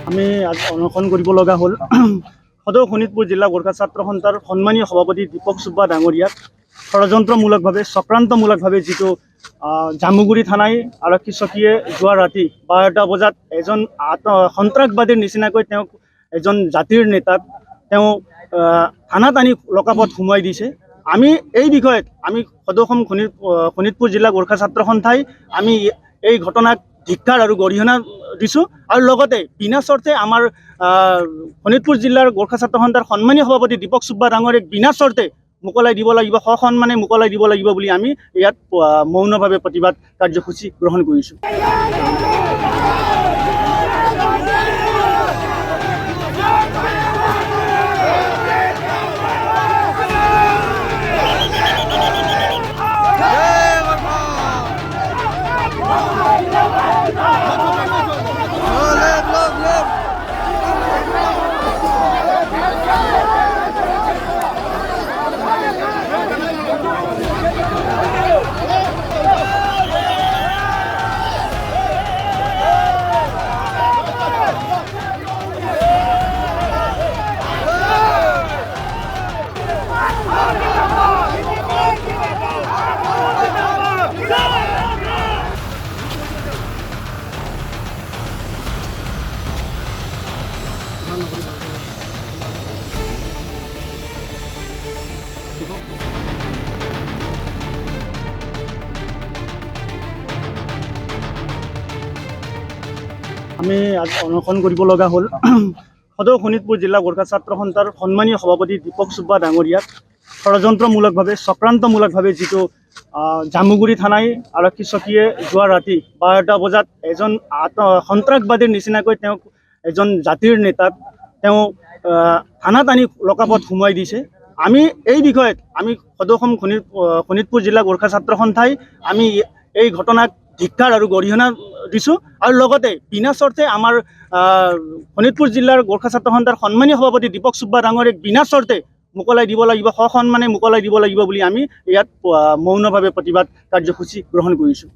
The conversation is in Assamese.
আমি আজি অনশন কৰিব লগা হ'ল সদৌ শোণিতপুৰ জিলা গোৰ্খা ছাত্ৰ সন্থাৰ সন্মানীয় সভাপতি দীপক চুব্বা ডাঙৰীয়াক ষড়যন্ত্ৰমূলকভাৱে চক্ৰান্তমূলকভাৱে যিটো জামুগুৰি থানাই আৰক্ষী চকীয়ে যোৱা ৰাতি 12টা বজাত এজন সন্ত্ৰাসবাদীৰ নিচিনাকৈ তেওঁক এজন জাতিৰ নেতাক তেওঁ থানাত আনি লকআপত সোমোৱাই দিছে। আমি এই বিষয়ত আমি সদৌ শোণিতপুৰ জিলা গোৰ্খা ছাত্ৰ সন্থাই আমি এই ঘটনাক ধিক্কাৰ আৰু গৰিহণা দিছোঁ আৰু লগতে বিনা চৰ্তে আমাৰ শোণিতপুৰ জিলাৰ গোৰ্খা ছাত্ৰ সন্থাৰ সন্মানীয় সভাপতি দীপক চুব্বা ডাঙৰীয়াক বিনা চৰ্তে মোকলাই দিব লাগিব, সসন্মানে মোকলাই দিব লাগিব বুলি আমি ইয়াত মৌনভাৱে প্ৰতিবাদ কাৰ্যসূচী গ্ৰহণ কৰিছোঁ। আমি আজি অনশন কৰিব লগা হ'ল সদৌ শোণিতপুৰ জিলা গোৰ্খা ছাত্ৰ সন্থাৰ সন্মানীয় সভাপতি দীপক চুব্বা ডাঙৰীয়াক ষড়যন্ত্ৰমূলকভাৱে চক্ৰান্তমূলকভাৱে যিটো জামুগুৰি থানাই আৰক্ষী চকীয়ে যোৱা ৰাতি 12টা বজাত এজন সন্ত্ৰাসবাদীৰ নিচিনাকৈ তেওঁক এজন জাতিৰ নেতাক তেওঁ থানাত আনি লকআপত সোমোৱাই দিছে। আমি এই বিষয়ত আমি সদৌ শোণিতপুৰ জিলা গোৰ্খা ছাত্ৰ সন্থাই আমি এই ঘটনাক ধিক্কাৰ আৰু গৰিহণা দিছোঁ আৰু লগতে বিনা চৰ্তে আমাৰ শোণিতপুৰ জিলাৰ গোৰ্খা ছাত্ৰ সন্থাৰ সন্মানীয় সভাপতি দীপক চুব্বা ডাঙৰীয়াক বিনা চৰ্তে মোকলাই দিব লাগিব, সসন্মানে মোকলাই দিব লাগিব বুলি আমি ইয়াত মৌনভাৱে প্ৰতিবাদ কাৰ্যসূচী গ্ৰহণ কৰিছোঁ।